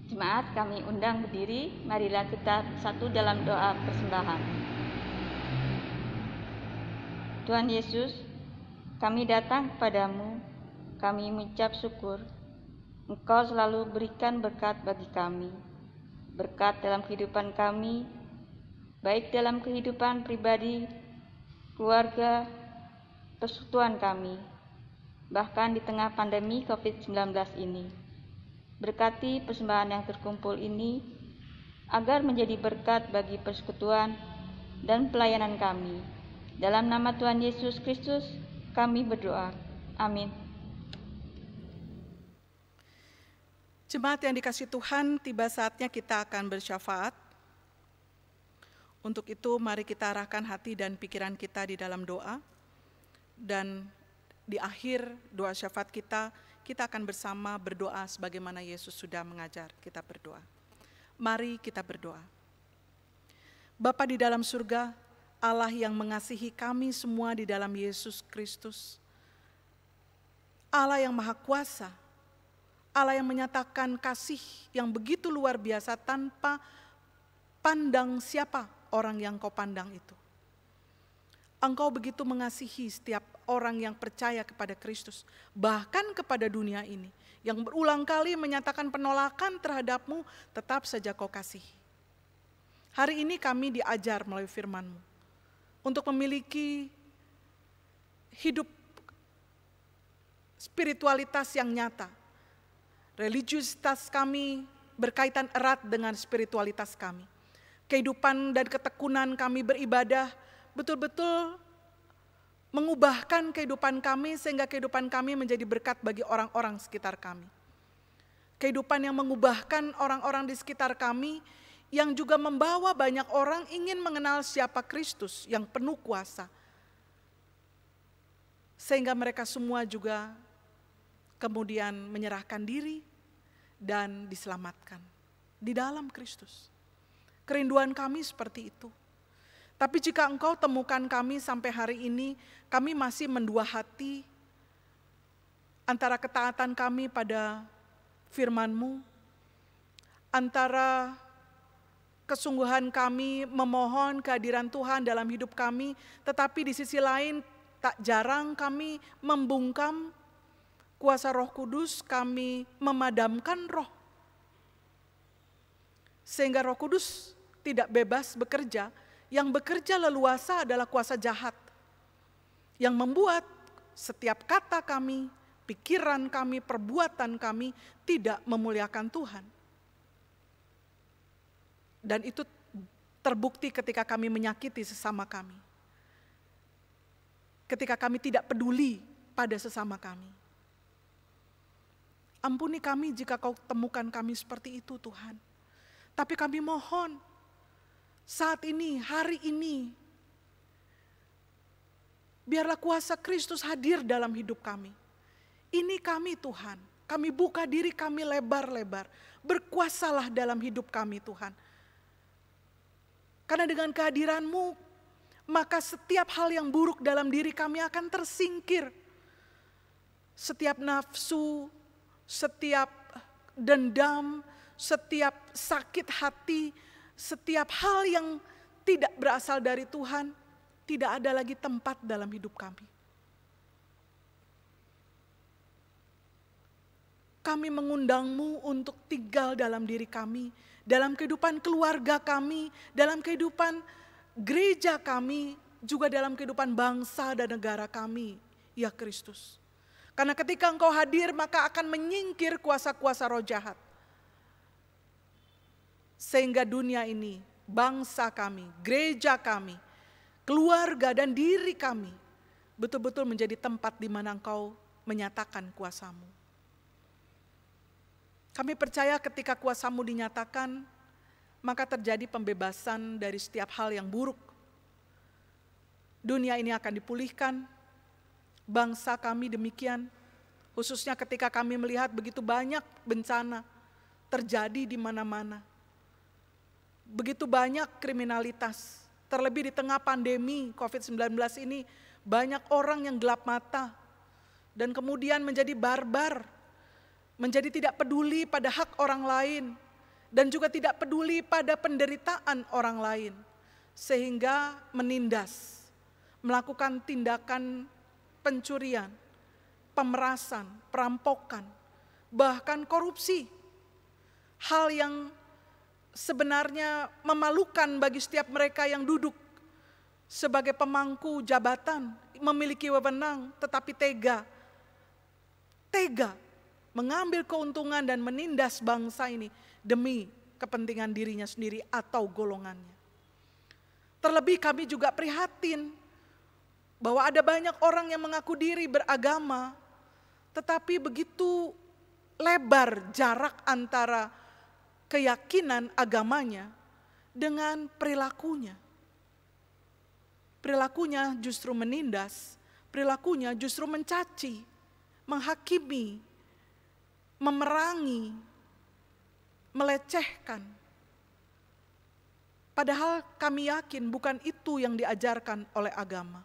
Jemaat, kami undang berdiri, marilah kita satu dalam doa persembahan. Tuhan Yesus, kami datang kepadamu, kami mengucap syukur. Engkau selalu berikan berkat bagi kami, berkat dalam kehidupan kami, baik dalam kehidupan pribadi, keluarga, persekutuan kami, bahkan di tengah pandemi COVID-19 ini. Berkati persembahan yang terkumpul ini agar menjadi berkat bagi persekutuan dan pelayanan kami. Dalam nama Tuhan Yesus Kristus kami berdoa. Amin. Jemaat yang dikasihi Tuhan, tiba saatnya kita akan bersyafaat. Untuk itu mari kita arahkan hati dan pikiran kita di dalam doa. Dan di akhir doa syafaat kita akan bersama berdoa sebagaimana Yesus sudah mengajar. Kita berdoa. Mari kita berdoa. Bapa di dalam surga, Allah yang mengasihi kami semua di dalam Yesus Kristus, Allah yang Maha Kuasa, Allah yang menyatakan kasih yang begitu luar biasa tanpa pandang siapa orang yang kau pandang itu. Engkau begitu mengasihi setiap orang yang percaya kepada Kristus, bahkan kepada dunia ini, yang berulang kali menyatakan penolakan terhadap-Mu, tetap saja kau kasihi. Hari ini kami diajar melalui firman-Mu untuk memiliki hidup spiritualitas yang nyata. Religiusitas kami berkaitan erat dengan spiritualitas kami. Kehidupan dan ketekunan kami beribadah betul-betul mengubahkan kehidupan kami sehingga kehidupan kami menjadi berkat bagi orang-orang sekitar kami. Kehidupan yang mengubahkan orang-orang di sekitar kami, yang juga membawa banyak orang ingin mengenal siapa Kristus yang penuh kuasa. Sehingga mereka semua juga kemudian menyerahkan diri dan diselamatkan di dalam Kristus. Kerinduan kami seperti itu. Tapi jika Engkau temukan kami sampai hari ini, kami masih mendua hati antara ketaatan kami pada firman-Mu, antara kesungguhan kami memohon kehadiran Tuhan dalam hidup kami, tetapi di sisi lain tak jarang kami membungkam kuasa Roh Kudus, kami memadamkan roh. Sehingga Roh Kudus tidak bebas bekerja, yang bekerja leluasa adalah kuasa jahat, yang membuat setiap kata kami, pikiran kami, perbuatan kami tidak memuliakan Tuhan. Dan itu terbukti ketika kami menyakiti sesama kami. Ketika kami tidak peduli pada sesama kami. Ampuni kami jika Kau temukan kami seperti itu, Tuhan. Tapi kami mohon, saat ini, hari ini, biarlah kuasa Kristus hadir dalam hidup kami. Ini kami, Tuhan. Kami buka diri kami lebar-lebar. Berkuasalah dalam hidup kami, Tuhan. Karena dengan kehadiran-Mu, maka setiap hal yang buruk dalam diri kami akan tersingkir. Setiap nafsu, setiap dendam, setiap sakit hati, setiap hal yang tidak berasal dari Tuhan, tidak ada lagi tempat dalam hidup kami. Kami mengundang-Mu untuk tinggal dalam diri kami, dalam kehidupan keluarga kami, dalam kehidupan gereja kami, juga dalam kehidupan bangsa dan negara kami, ya Kristus. Karena ketika Engkau hadir, maka akan menyingkir kuasa-kuasa roh jahat. Sehingga dunia ini, bangsa kami, gereja kami, keluarga dan diri kami, betul-betul menjadi tempat di mana Engkau menyatakan kuasa-Mu. Kami percaya ketika kuasa-Mu dinyatakan, maka terjadi pembebasan dari setiap hal yang buruk. Dunia ini akan dipulihkan, bangsa kami demikian, khususnya ketika kami melihat begitu banyak bencana terjadi di mana-mana. Begitu banyak kriminalitas, terlebih di tengah pandemi COVID-19 ini, banyak orang yang gelap mata dan kemudian menjadi barbar, menjadi tidak peduli pada hak orang lain, dan juga tidak peduli pada penderitaan orang lain, sehingga menindas, melakukan tindakan pencurian, pemerasan, perampokan, bahkan korupsi. Hal yang sebenarnya memalukan bagi setiap mereka yang duduk sebagai pemangku jabatan, memiliki wewenang, tetapi tega mengambil keuntungan dan menindas bangsa ini demi kepentingan dirinya sendiri atau golongannya. Terlebih kami juga prihatin bahwa ada banyak orang yang mengaku diri beragama, tetapi begitu lebar jarak antara keyakinan agamanya dengan perilakunya. Perilakunya justru menindas, perilakunya justru mencaci, menghakimi, memerangi, melecehkan, Padahal kami yakin bukan itu yang diajarkan oleh agama.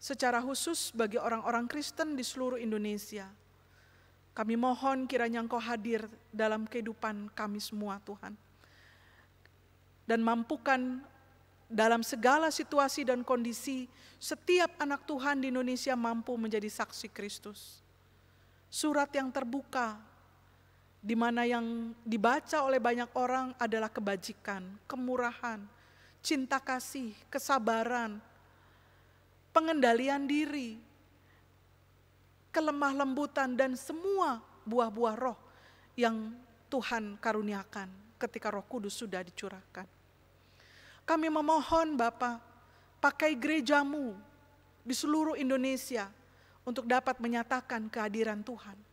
Secara khusus bagi orang-orang Kristen di seluruh Indonesia, kami mohon kiranya Engkau hadir dalam kehidupan kami semua Tuhan. Dan mampukan dalam segala situasi dan kondisi, setiap anak Tuhan di Indonesia mampu menjadi saksi Kristus. Surat yang terbuka, di mana yang dibaca oleh banyak orang adalah kebajikan, kemurahan, cinta kasih, kesabaran, pengendalian diri, kelemah lembutan, dan semua buah-buah roh yang Tuhan karuniakan ketika Roh Kudus sudah dicurahkan. Kami memohon Bapa, pakai gerejamu di seluruh Indonesia untuk dapat menyatakan kehadiran Tuhan.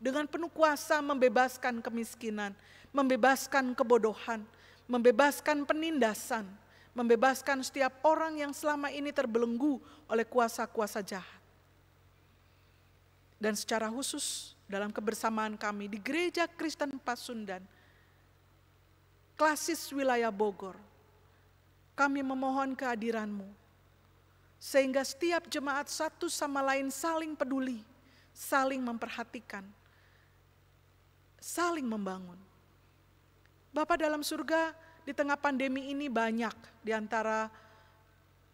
Dengan penuh kuasa membebaskan kemiskinan, membebaskan kebodohan, membebaskan penindasan, membebaskan setiap orang yang selama ini terbelenggu oleh kuasa-kuasa jahat. Dan secara khusus dalam kebersamaan kami di Gereja Kristen Pasundan, Klasis Wilayah Bogor, kami memohon kehadiran-Mu, sehingga setiap jemaat satu sama lain saling peduli, saling memperhatikan, saling membangun. Bapa dalam surga, di tengah pandemi ini banyak di antara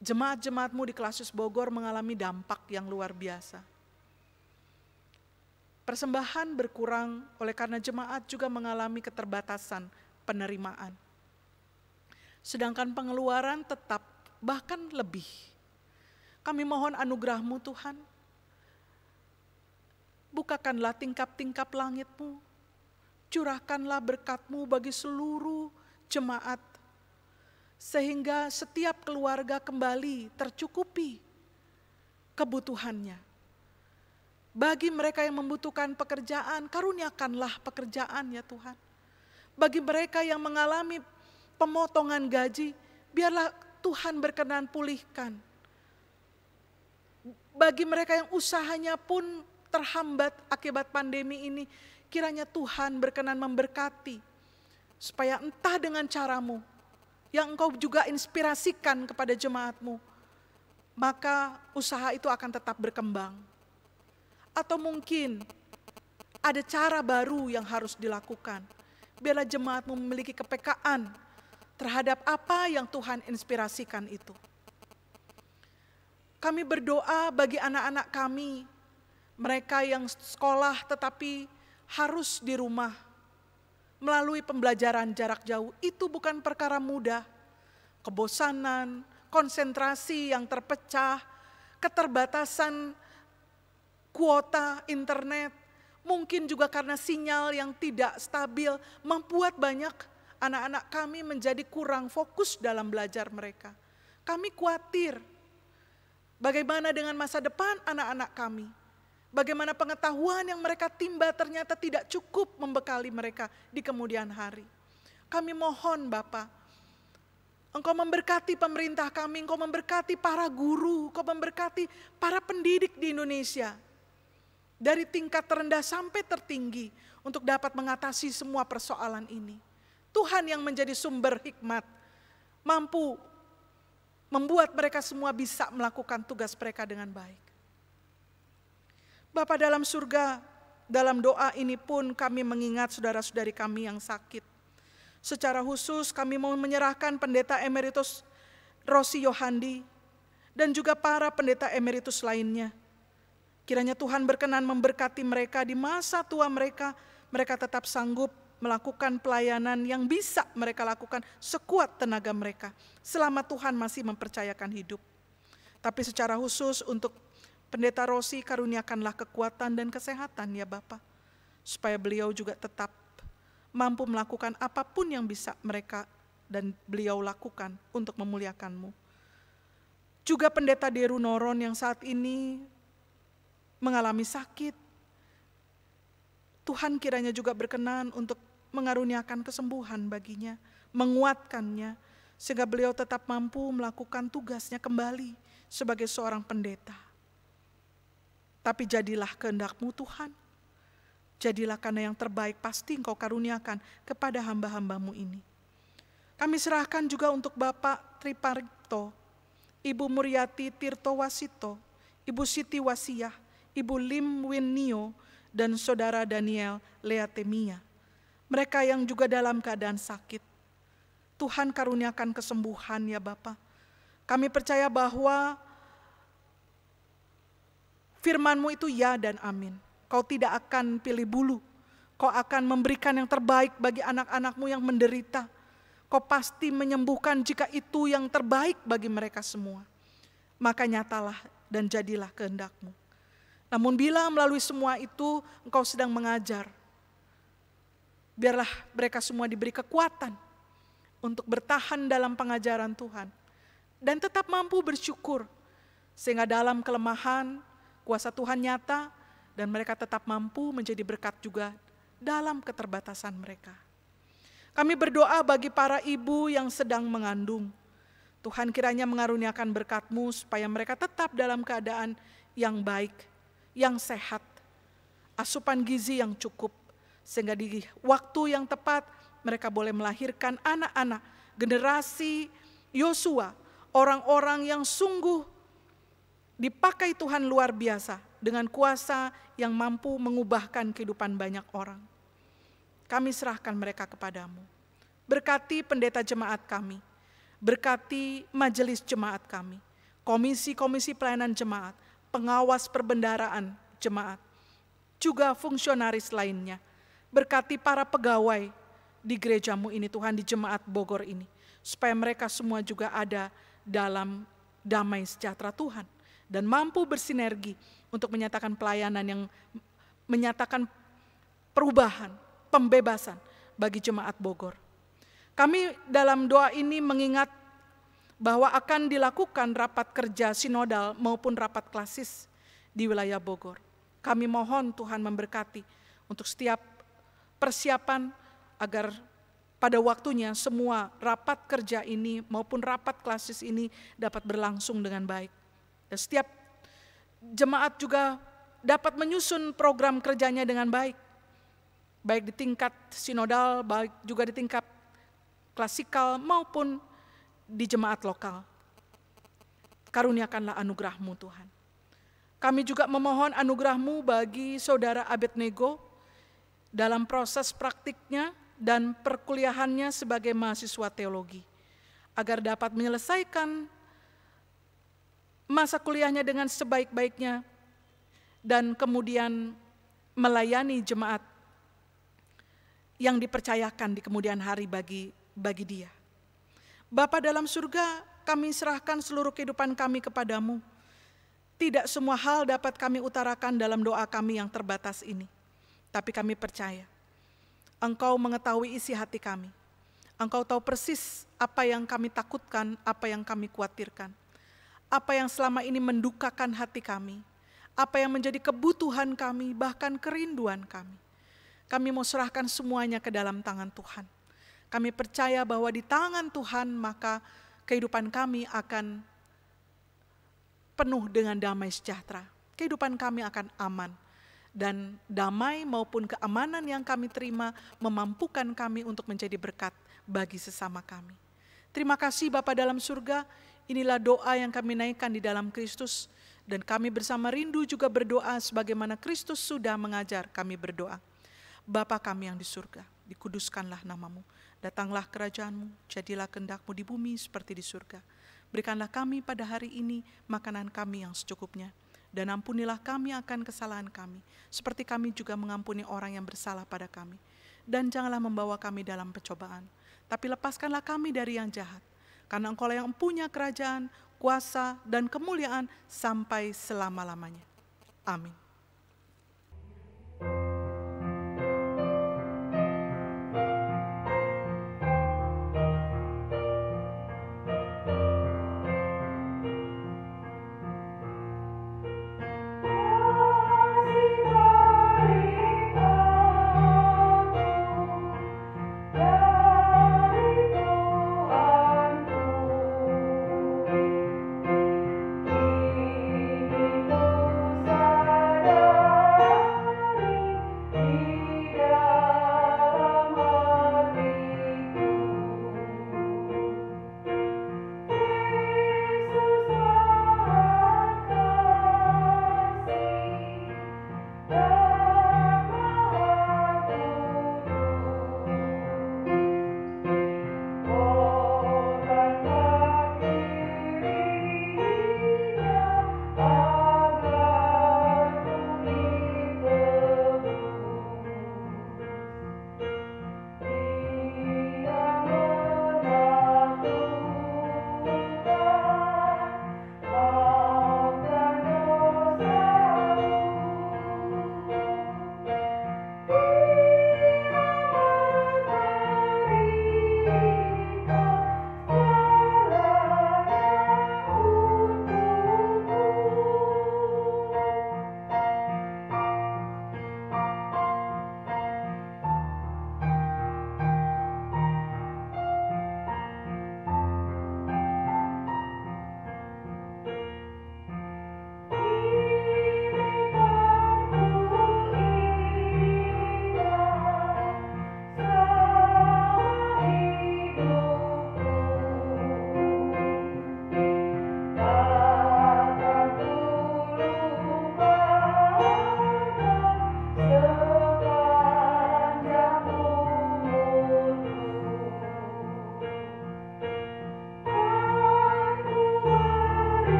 jemaat-jemaat-Mu di Klasis Bogor mengalami dampak yang luar biasa. Persembahan berkurang oleh karena jemaat juga mengalami keterbatasan penerimaan. Sedangkan pengeluaran tetap bahkan lebih. Kami mohon anugerah-Mu Tuhan. Bukakanlah tingkap-tingkap langit-Mu. Curahkanlah berkat-Mu bagi seluruh jemaat, sehingga setiap keluarga kembali tercukupi kebutuhannya. Bagi mereka yang membutuhkan pekerjaan, karuniakanlah pekerjaan ya Tuhan. Bagi mereka yang mengalami pemotongan gaji, biarlah Tuhan berkenan pulihkan. Bagi mereka yang usahanya pun terhambat akibat pandemi ini, kiranya Tuhan berkenan memberkati, supaya entah dengan cara-Mu, yang Engkau juga inspirasikan kepada jemaat-Mu, maka usaha itu akan tetap berkembang. Atau mungkin ada cara baru yang harus dilakukan, biarlah jemaat-Mu memiliki kepekaan terhadap apa yang Tuhan inspirasikan itu. Kami berdoa bagi anak-anak kami, mereka yang sekolah tetapi harus di rumah, melalui pembelajaran jarak jauh, itu bukan perkara mudah. Kebosanan, konsentrasi yang terpecah, keterbatasan kuota internet, mungkin juga karena sinyal yang tidak stabil, membuat banyak anak-anak kami menjadi kurang fokus dalam belajar mereka. Kami khawatir, bagaimana dengan masa depan anak-anak kami? Bagaimana pengetahuan yang mereka timba ternyata tidak cukup membekali mereka di kemudian hari. Kami mohon Bapa, Engkau memberkati pemerintah kami, Engkau memberkati para guru, Engkau memberkati para pendidik di Indonesia. Dari tingkat terendah sampai tertinggi untuk dapat mengatasi semua persoalan ini. Tuhan yang menjadi sumber hikmat, mampu membuat mereka semua bisa melakukan tugas mereka dengan baik. Bapa dalam surga, dalam doa ini pun kami mengingat saudara-saudari kami yang sakit. Secara khusus kami mau menyerahkan Pendeta Emeritus Rosi Yohandi dan juga para pendeta emeritus lainnya. Kiranya Tuhan berkenan memberkati mereka di masa tua mereka, mereka tetap sanggup melakukan pelayanan yang bisa mereka lakukan sekuat tenaga mereka selama Tuhan masih mempercayakan hidup. Tapi secara khusus untuk Pendeta Rosi, karuniakanlah kekuatan dan kesehatan ya Bapa, supaya beliau juga tetap mampu melakukan apapun yang bisa mereka dan beliau lakukan untuk memuliakan-Mu. Juga Pendeta Deru Noron yang saat ini mengalami sakit, Tuhan kiranya juga berkenan untuk mengaruniakan kesembuhan baginya, menguatkannya, sehingga beliau tetap mampu melakukan tugasnya kembali sebagai seorang pendeta. Tapi jadilah kehendak-Mu Tuhan, jadilah karena yang terbaik pasti Engkau karuniakan kepada hamba-hamba-Mu ini. Kami serahkan juga untuk Bapak Triparito, Ibu Muryati Tirtowasito, Ibu Siti Wasiah, Ibu Lim Winnio, dan Saudara Daniel Leatemia. Mereka yang juga dalam keadaan sakit. Tuhan karuniakan kesembuhan ya Bapa. Kami percaya bahwa firman-Mu itu ya dan amin. Kau tidak akan pilih bulu. Kau akan memberikan yang terbaik bagi anak-anak-Mu yang menderita. Kau pasti menyembuhkan jika itu yang terbaik bagi mereka semua. Maka nyatalah dan jadilah kehendak-Mu. Namun bila melalui semua itu Engkau sedang mengajar, biarlah mereka semua diberi kekuatan untuk bertahan dalam pengajaran Tuhan. Dan tetap mampu bersyukur, sehingga dalam kelemahan kuasa Tuhan nyata dan mereka tetap mampu menjadi berkat juga dalam keterbatasan mereka. Kami berdoa bagi para ibu yang sedang mengandung. Tuhan kiranya mengaruniakan berkat-Mu supaya mereka tetap dalam keadaan yang baik, yang sehat, asupan gizi yang cukup, sehingga di waktu yang tepat mereka boleh melahirkan anak-anak, generasi Yosua, orang-orang yang sungguh dipakai Tuhan luar biasa dengan kuasa yang mampu mengubahkan kehidupan banyak orang. Kami serahkan mereka kepadamu. Berkati pendeta jemaat kami, berkati majelis jemaat kami, komisi-komisi pelayanan jemaat, pengawas perbendaraan jemaat, juga fungsionaris lainnya. Berkati para pegawai di gereja-Mu ini Tuhan, di jemaat Bogor ini, supaya mereka semua juga ada dalam damai sejahtera Tuhan dan mampu bersinergi untuk menyatakan pelayanan yang menyatakan perubahan, pembebasan bagi jemaat Bogor. Kami dalam doa ini mengingat bahwa akan dilakukan rapat kerja sinodal maupun rapat klasis di wilayah Bogor. Kami mohon Tuhan memberkati untuk setiap persiapan agar pada waktunya semua rapat kerja ini maupun rapat klasis ini dapat berlangsung dengan baik. Dan setiap jemaat juga dapat menyusun program kerjanya dengan baik. Baik di tingkat sinodal, baik juga di tingkat klasikal maupun di jemaat lokal. Karuniakanlah anugerah-Mu Tuhan. Kami juga memohon anugerah-Mu bagi Saudara Abednego dalam proses praktiknya dan perkuliahannya sebagai mahasiswa teologi, agar dapat menyelesaikan masa kuliahnya dengan sebaik-baiknya dan kemudian melayani jemaat yang dipercayakan di kemudian hari bagi dia. Bapa dalam surga, kami serahkan seluruh kehidupan kami kepadamu. Tidak semua hal dapat kami utarakan dalam doa kami yang terbatas ini. Tapi kami percaya, Engkau mengetahui isi hati kami. Engkau tahu persis apa yang kami takutkan, apa yang kami khawatirkan. Apa yang selama ini mendukakan hati kami. Apa yang menjadi kebutuhan kami, bahkan kerinduan kami. Kami mau serahkan semuanya ke dalam tangan Tuhan. Kami percaya bahwa di tangan Tuhan maka kehidupan kami akan penuh dengan damai sejahtera. Kehidupan kami akan aman. Dan damai maupun keamanan yang kami terima memampukan kami untuk menjadi berkat bagi sesama kami. Terima kasih Bapa dalam surga, inilah doa yang kami naikkan di dalam Kristus. Dan kami bersama rindu juga berdoa sebagaimana Kristus sudah mengajar kami berdoa. Bapa kami yang di surga, dikuduskanlah nama-Mu. Datanglah kerajaan-Mu, jadilah kehendak-Mu di bumi seperti di surga. Berikanlah kami pada hari ini makanan kami yang secukupnya. Dan ampunilah kami akan kesalahan kami, seperti kami juga mengampuni orang yang bersalah pada kami. Dan janganlah membawa kami dalam pencobaan, tapi lepaskanlah kami dari yang jahat. Karena Engkau yang punya kerajaan, kuasa, dan kemuliaan sampai selama-lamanya. Amin.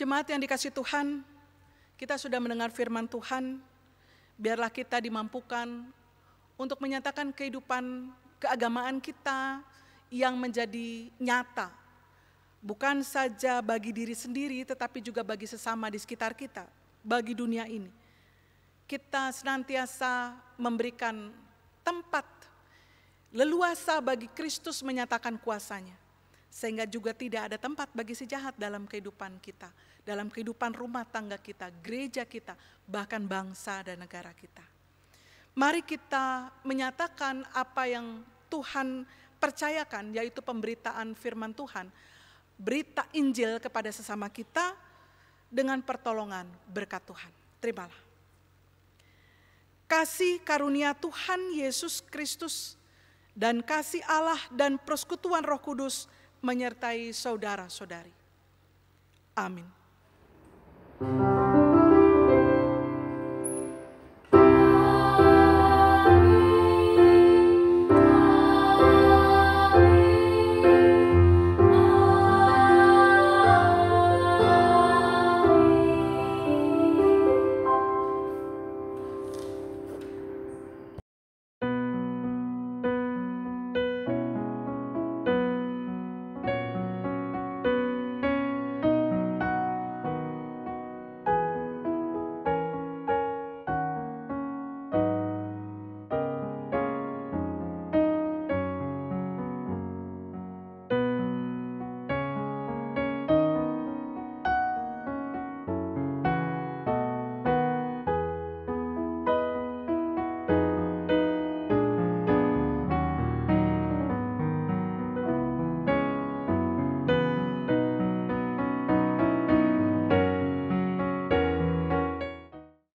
Jemaat yang dikasihi Tuhan, kita sudah mendengar firman Tuhan. Biarlah kita dimampukan untuk menyatakan kehidupan keagamaan kita yang menjadi nyata. Bukan saja bagi diri sendiri, tetapi juga bagi sesama di sekitar kita, bagi dunia ini. Kita senantiasa memberikan tempat leluasa bagi Kristus menyatakan kuasanya. Sehingga juga tidak ada tempat bagi si jahat dalam kehidupan kita, dalam kehidupan rumah tangga kita, gereja kita, bahkan bangsa dan negara kita. Mari kita menyatakan apa yang Tuhan percayakan, yaitu pemberitaan firman Tuhan, berita Injil kepada sesama kita dengan pertolongan berkat Tuhan. Terimalah. Kasih karunia Tuhan Yesus Kristus dan kasih Allah dan persekutuan Roh Kudus menyertai saudara-saudari. Amin.